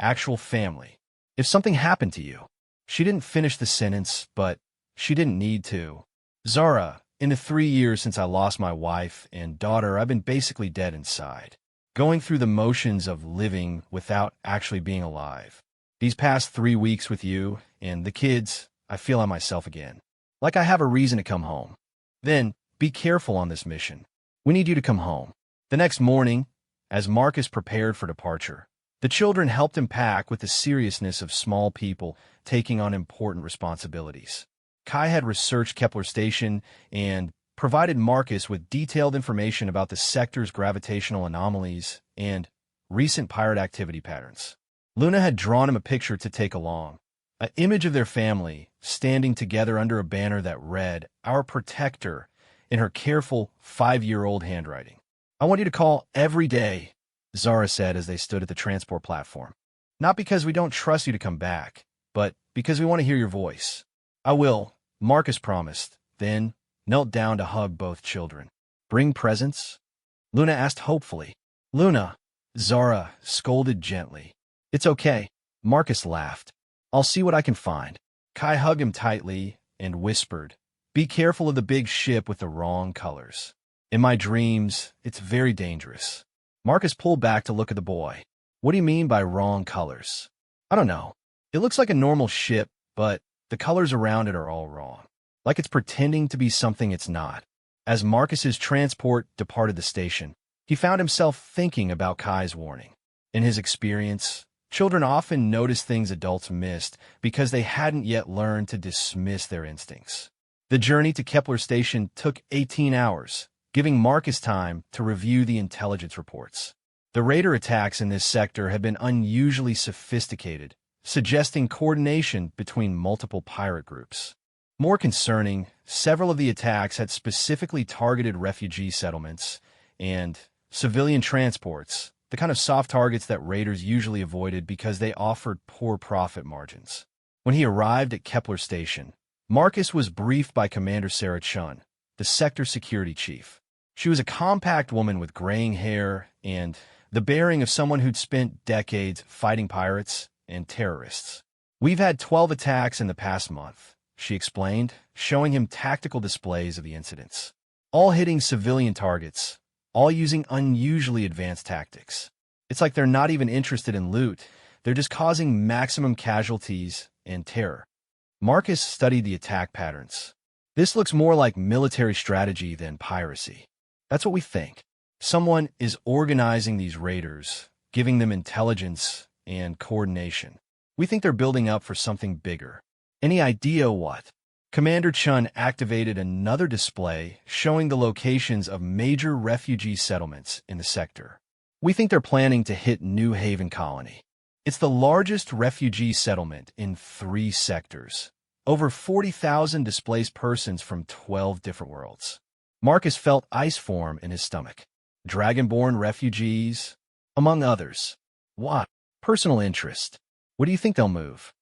actual family. If something happened to you." She didn't finish the sentence, but she didn't need to. "Zara, in the 3 years since I lost my wife and daughter, I've been basically dead inside. Going through the motions of living without actually being alive. These past 3 weeks with you and the kids, I feel I'm myself again. Like I have a reason to come home. Then, be careful on this mission. We need you to come home." The next morning, as Marcus prepared for departure, the children helped him pack with the seriousness of small people taking on important responsibilities. Kai had researched Kepler Station and provided Marcus with detailed information about the sector's gravitational anomalies and recent pirate activity patterns. Luna had drawn him a picture to take along, an image of their family standing together under a banner that read, "Our Protector," in her careful 5-year-old handwriting. "I want you to call every day," Zara said as they stood at the transport platform. "Not because we don't trust you to come back, but because we want to hear your voice." "I will," Marcus promised, then knelt down to hug both children. "Bring presents?" Luna asked hopefully. "Luna," Zara scolded gently. "It's okay," Marcus laughed. I'll see what I can find. Kai hugged him tightly and whispered, "Be careful of the big ship with the wrong colors. In my dreams, it's very dangerous." Marcus pulled back to look at the boy. "What do you mean by wrong colors?" "I don't know. It looks like a normal ship, but the colors around it are all wrong. Like it's pretending to be something it's not." As Marcus's transport departed the station, he found himself thinking about Kai's warning. In his experience, children often notice things adults missed because they hadn't yet learned to dismiss their instincts. The journey to Kepler Station took 18 hours, giving Marcus time to review the intelligence reports. The raider attacks in this sector had been unusually sophisticated, suggesting coordination between multiple pirate groups. More concerning, several of the attacks had specifically targeted refugee settlements and civilian transports, the kind of soft targets that raiders usually avoided because they offered poor profit margins. When he arrived at Kepler Station, Marcus was briefed by Commander Sarah Chun, the sector security chief. She was a compact woman with graying hair and the bearing of someone who'd spent decades fighting pirates and terrorists. "We've had 12 attacks in the past month," she explained, showing him tactical displays of the incidents. All hitting civilian targets, all using unusually advanced tactics. It's like they're not even interested in loot, they're just causing maximum casualties and terror. Marcus studied the attack patterns. "This looks more like military strategy than piracy." "That's what we think. Someone is organizing these raiders, giving them intelligence and coordination. We think they're building up for something bigger." "Any idea what?" Commander Chun activated another display showing the locations of major refugee settlements in the sector. "We think they're planning to hit New Haven Colony. It's the largest refugee settlement in 3 sectors. Over 40,000 displaced persons from 12 different worlds." Marcus felt ice form in his stomach. Dragonborn refugees, among others. What? Personal interest. What do you think they'll move?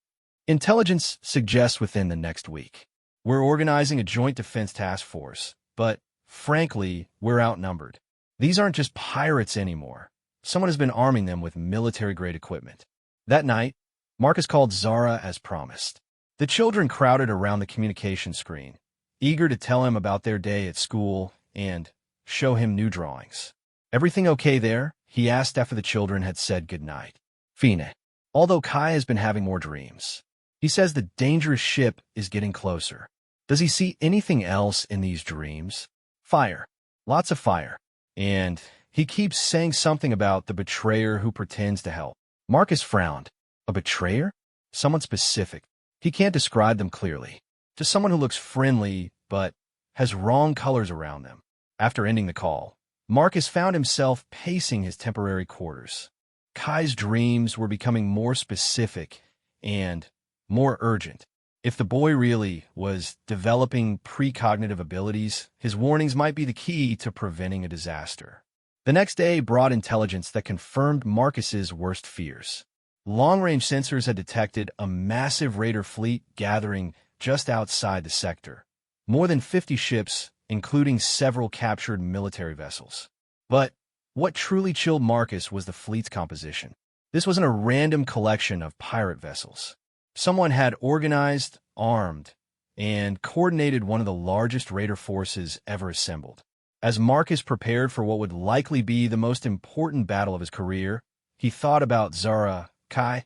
"Intelligence suggests within the next week. We're organizing a joint defense task force, but frankly, we're outnumbered. These aren't just pirates anymore. Someone has been arming them with military-grade equipment." That night, Marcus called Zara as promised. The children crowded around the communication screen, eager to tell him about their day at school and show him new drawings. "Everything okay there?" he asked after the children had said goodnight. "Fine. Although Kai has been having more dreams. He says the dangerous ship is getting closer." "Does he see anything else in these dreams?" "Fire. Lots of fire. And he keeps saying something about the betrayer who pretends to help." Marcus frowned. "A betrayer? Someone specific. He can't describe them clearly. Just someone who looks friendly, but has wrong colors around them." After ending the call, Marcus found himself pacing his temporary quarters. Kai's dreams were becoming more specific and more urgent. If the boy really was developing precognitive abilities, his warnings might be the key to preventing a disaster. The next day brought intelligence that confirmed Marcus's worst fears. Long-range sensors had detected a massive raider fleet gathering just outside the sector. More than 50 ships, including several captured military vessels. But what truly chilled Marcus was the fleet's composition. This wasn't a random collection of pirate vessels. Someone had organized, armed, and coordinated one of the largest raider forces ever assembled. As Marcus prepared for what would likely be the most important battle of his career, he thought about Zara, Kai,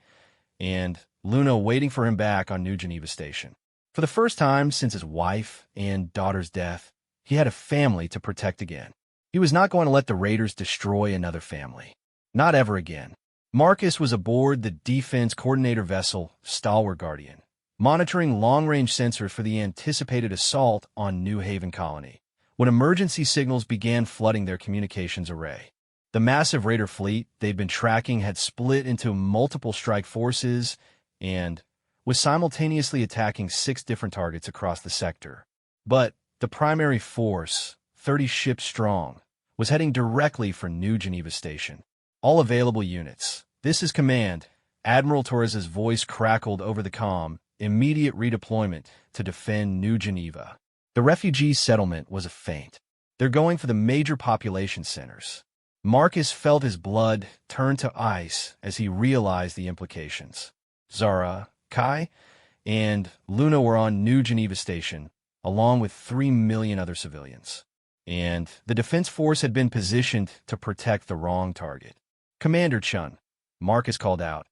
and Luna waiting for him back on New Geneva Station. For the first time since his wife and daughter's death, he had a family to protect again. He was not going to let the raiders destroy another family. Not ever again. Marcus was aboard the defense coordinator vessel, Stalwart Guardian, monitoring long-range sensors for the anticipated assault on New Haven Colony, when emergency signals began flooding their communications array. The massive raider fleet they'd been tracking had split into multiple strike forces and was simultaneously attacking 6 different targets across the sector. But the primary force, 30 ships strong, was heading directly for New Geneva Station. "All available units. This is command." Admiral Torres's voice crackled over the comm. "Immediate redeployment to defend New Geneva." The refugee settlement was a feint. They're going for the major population centers. Marcus felt his blood turn to ice as he realized the implications. Zara, Kai and Luna were on New Geneva Station, along with 3 million other civilians. And the Defense Force had been positioned to protect the wrong target. "Commander Chun," Marcus called out,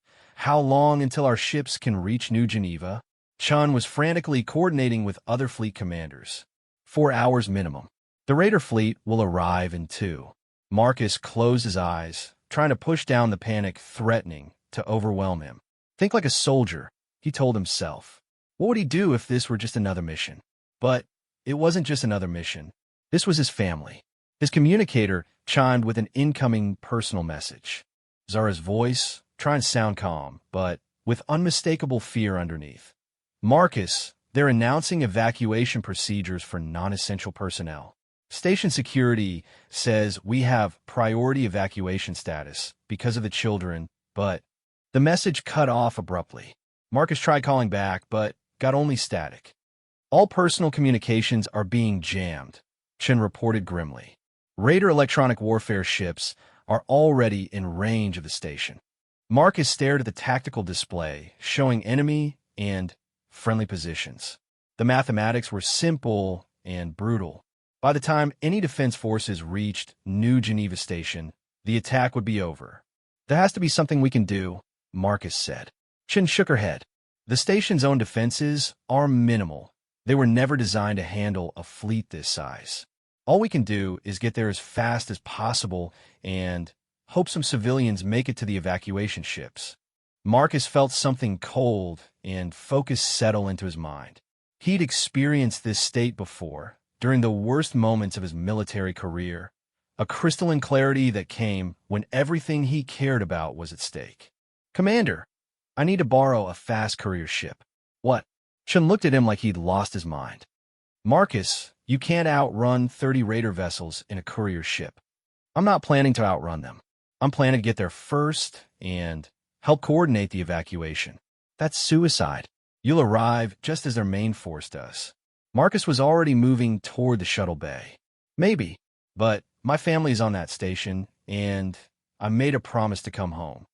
"how long until our ships can reach New Geneva?" Chun was frantically coordinating with other fleet commanders. 4 hours minimum. The Raider fleet will arrive in 2. Marcus closed his eyes, trying to push down the panic threatening to overwhelm him. "Think like a soldier," he told himself. What would he do if this were just another mission? But it wasn't just another mission. This was his family. His communicator chimed with an incoming personal message. Zara's voice, trying to sound calm, but with unmistakable fear underneath. "Marcus, they're announcing evacuation procedures for non-essential personnel. Station security says we have priority evacuation status because of the children, but..." The message cut off abruptly. Marcus tried calling back, but got only static. "All personal communications are being jammed," Chen reported grimly. "Raider electronic warfare ships are already in range of the station." Marcus stared at the tactical display, showing enemy and friendly positions. The mathematics were simple and brutal. By the time any defense forces reached New Geneva Station, the attack would be over. "There has to be something we can do," Marcus said. Chen shook her head. "The station's own defenses are minimal. They were never designed to handle a fleet this size. All we can do is get there as fast as possible and hope some civilians make it to the evacuation ships." Marcus felt something cold and focus settle into his mind. He'd experienced this state before, during the worst moments of his military career, a crystalline clarity that came when everything he cared about was at stake. "Commander, I need to borrow a fast courier ship." "What?" Chen looked at him like he'd lost his mind. "Marcus, you can't outrun 30 Raider vessels in a courier ship." "I'm not planning to outrun them. I'm planning to get there first and help coordinate the evacuation." "That's suicide. You'll arrive just as their main force does." Marcus was already moving toward the shuttle bay. "Maybe, but my family's on that station, and I made a promise to come home."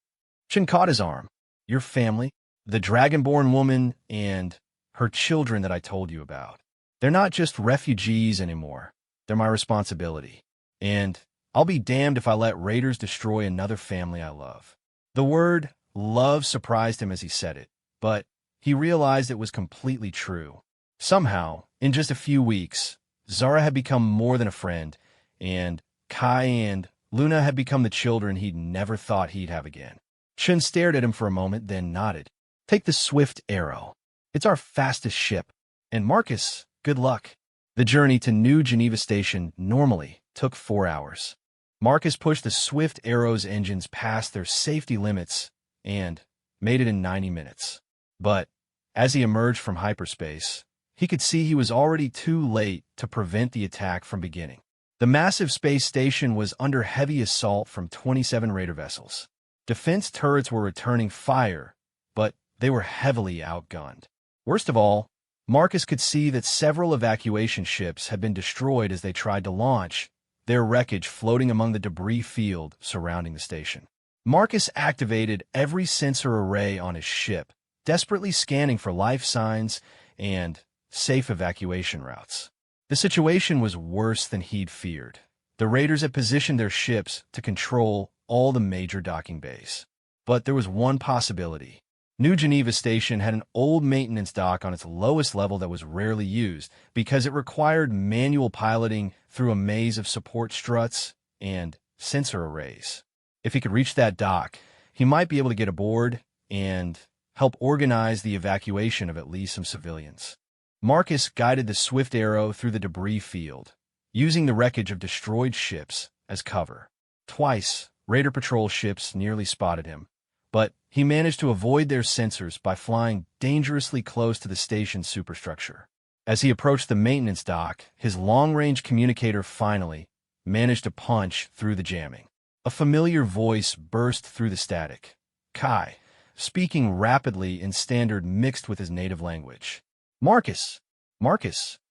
Chen caught his arm. "Your family? The Dragonborn woman and her children that I told you about. They're not just refugees anymore. They're my responsibility. And I'll be damned if I let raiders destroy another family I love." The word love surprised him as he said it, but he realized it was completely true. Somehow, in just a few weeks, Zara had become more than a friend, and Kai and Luna had become the children he'd never thought he'd have again. Chen stared at him for a moment, then nodded. "Take the Swift Arrow. It's our fastest ship. And Marcus, good luck." The journey to New Geneva Station normally took 4 hours. Marcus pushed the Swift Arrow's engines past their safety limits and made it in 90 minutes. But as he emerged from hyperspace, he could see he was already too late to prevent the attack from beginning. The massive space station was under heavy assault from 27 Raider vessels. Defense turrets were returning fire, but they were heavily outgunned. Worst of all, Marcus could see that several evacuation ships had been destroyed as they tried to launch, their wreckage floating among the debris field surrounding the station. Marcus activated every sensor array on his ship, desperately scanning for life signs and safe evacuation routes. The situation was worse than he'd feared. The raiders had positioned their ships to control all the major docking bays. But there was one possibility. New Geneva Station had an old maintenance dock on its lowest level that was rarely used because it required manual piloting through a maze of support struts and sensor arrays. If he could reach that dock, he might be able to get aboard and help organize the evacuation of at least some civilians. Marcus guided the Swift Arrow through the debris field, using the wreckage of destroyed ships as cover. Twice, Raider patrol ships nearly spotted him, but he managed to avoid their sensors by flying dangerously close to the station's superstructure. As he approached the maintenance dock, his long-range communicator finally managed to punch through the jamming. A familiar voice burst through the static. Kai, speaking rapidly in standard mixed with his native language. Marcus,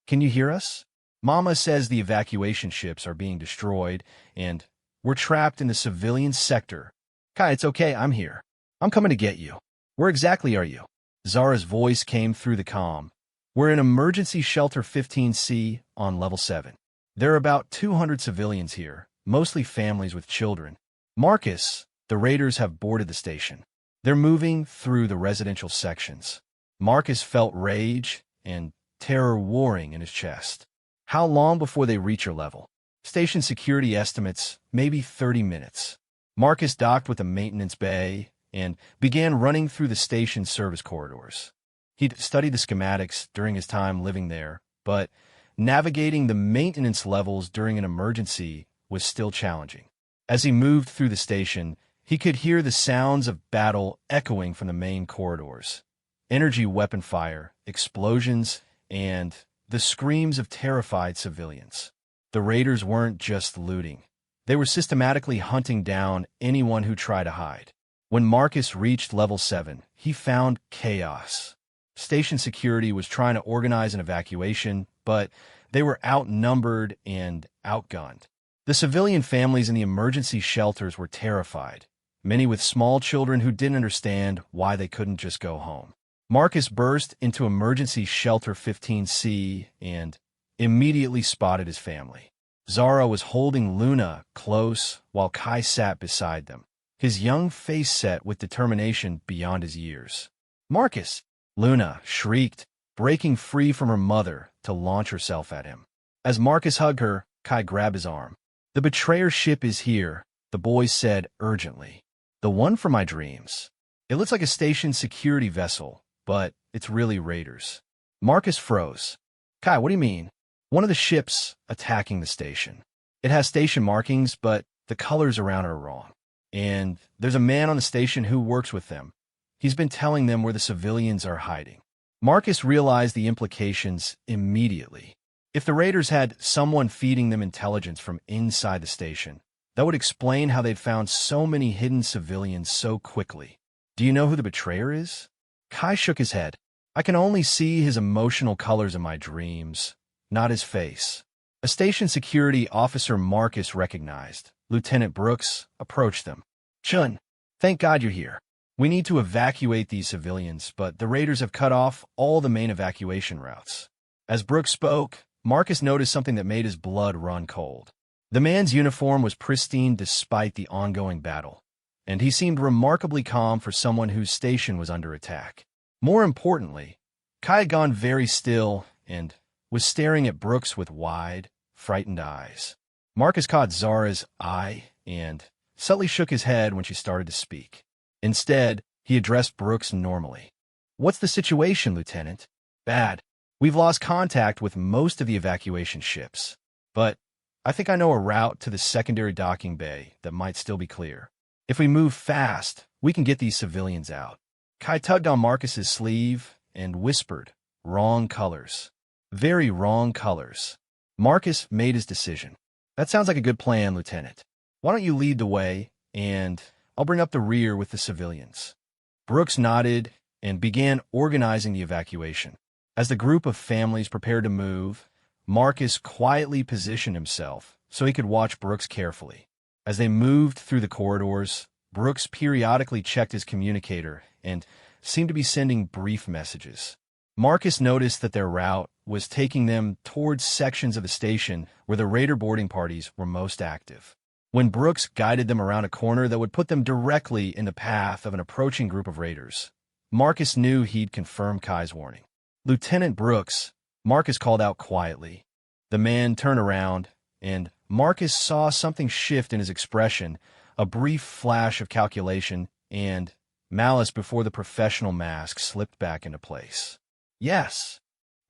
can you hear us? Mama says the evacuation ships are being destroyed, and we're trapped in the civilian sector." "Kai, it's okay, I'm here. I'm coming to get you." "Where exactly are you?" Zara's voice came through the comm. "We're in Emergency Shelter 15C on Level 7. There are about 200 civilians here, mostly families with children. Marcus, the raiders have boarded the station. They're moving through the residential sections." Marcus felt rage and terror warring in his chest. "How long before they reach your level?" "Station security estimates, maybe 30 minutes. Marcus docked with the maintenance bay and began running through the station's service corridors. He'd studied the schematics during his time living there, but navigating the maintenance levels during an emergency was still challenging. As he moved through the station, he could hear the sounds of battle echoing from the main corridors. Energy weapon fire, explosions, and the screams of terrified civilians. The raiders weren't just looting. They were systematically hunting down anyone who tried to hide. When Marcus reached Level 7, he found chaos. Station security was trying to organize an evacuation, but they were outnumbered and outgunned. The civilian families in the emergency shelters were terrified, many with small children who didn't understand why they couldn't just go home. Marcus burst into Emergency Shelter 15C and immediately spotted his family. Zara was holding Luna close while Kai sat beside them, his young face set with determination beyond his years. "Marcus!" Luna shrieked, breaking free from her mother to launch herself at him. As Marcus hugged her, Kai grabbed his arm. "The betrayer ship is here," the boy said urgently. "The one from my dreams. It looks like a station security vessel, but it's really raiders." Marcus froze. "Kai, what do you mean?" "One of the ships attacking the station. It has station markings, but the colors around it are wrong. And there's a man on the station who works with them. He's been telling them where the civilians are hiding." Marcus realized the implications immediately. If the raiders had someone feeding them intelligence from inside the station, that would explain how they'd found so many hidden civilians so quickly. "Do you know who the betrayer is?" Kai shook his head. "I can only see his emotional colors in my dreams, not his face." A station security officer Marcus recognized, Lieutenant Brooks, approached them. "Chun, thank God you're here. We need to evacuate these civilians, but the raiders have cut off all the main evacuation routes." As Brooks spoke, Marcus noticed something that made his blood run cold. The man's uniform was pristine despite the ongoing battle, and he seemed remarkably calm for someone whose station was under attack. More importantly, Kai had gone very still and was staring at Brooks with wide, frightened eyes. Marcus caught Zara's eye and subtly shook his head when she started to speak. Instead, he addressed Brooks normally. "What's the situation, Lieutenant?" "Bad. We've lost contact with most of the evacuation ships, but I think I know a route to the secondary docking bay that might still be clear. If we move fast, we can get these civilians out." Kai tugged on Marcus's sleeve and whispered, "Wrong colors. Very wrong colors." Marcus made his decision. "That sounds like a good plan, Lieutenant. Why don't you lead the way, and I'll bring up the rear with the civilians." Brooks nodded and began organizing the evacuation. As the group of families prepared to move, Marcus quietly positioned himself so he could watch Brooks carefully. As they moved through the corridors, Brooks periodically checked his communicator and seemed to be sending brief messages. Marcus noticed that their route was taking them towards sections of the station where the raider boarding parties were most active. When Brooks guided them around a corner that would put them directly in the path of an approaching group of raiders, Marcus knew he'd confirmed Kai's warning. "Lieutenant Brooks," Marcus called out quietly. The man turned around, and Marcus saw something shift in his expression, a brief flash of calculation and malice before the professional mask slipped back into place. "Yes."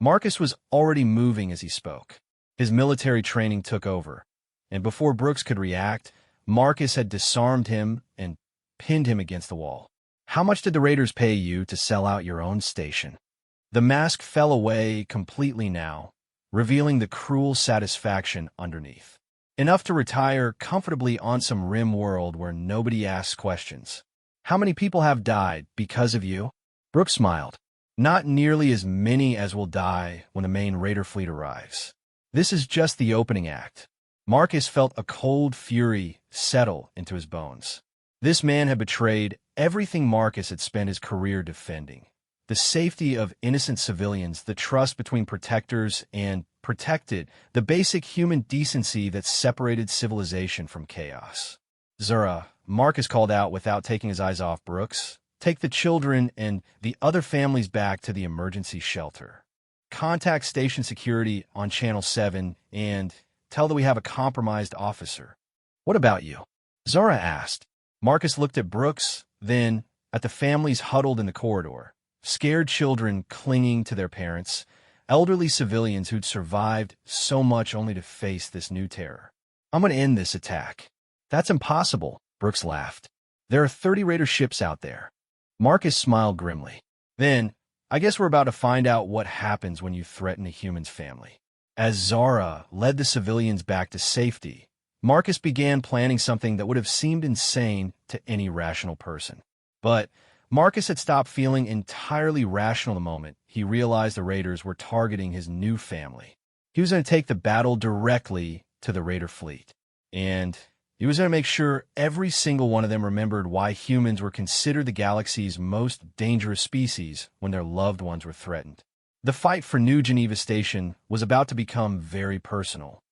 Marcus was already moving as he spoke. His military training took over, and before Brooks could react, Marcus had disarmed him and pinned him against the wall. "How much did the raiders pay you to sell out your own station?" The mask fell away completely now, revealing the cruel satisfaction underneath. "Enough to retire comfortably on some rim world where nobody asks questions." "How many people have died because of you?" Brooks smiled. "Not nearly as many as will die when the main raider fleet arrives. This is just the opening act." Marcus felt a cold fury settle into his bones. This man had betrayed everything Marcus had spent his career defending, The safety of innocent civilians, the trust between protectors and protected, the basic human decency that separated civilization from chaos. Zura, Marcus called out without taking his eyes off Brooks. Take the children and the other families back to the emergency shelter. Contact station security on Channel 7 and tell that we have a compromised officer. What about you? Zara asked. Marcus looked at Brooks, then at the families huddled in the corridor. Scared children clinging to their parents, elderly civilians who'd survived so much only to face this new terror. I'm going to end this attack. That's impossible, Brooks laughed. There are 30 Raider ships out there. Marcus smiled grimly. Then, I guess we're about to find out what happens when you threaten a human's family. As Zara led the civilians back to safety, Marcus began planning something that would have seemed insane to any rational person. But Marcus had stopped feeling entirely rational the moment he realized the Raiders were targeting his new family. He was going to take the battle directly to the Raider fleet. And he was going to make sure every single one of them remembered why humans were considered the galaxy's most dangerous species when their loved ones were threatened. The fight for New Geneva Station was about to become very personal.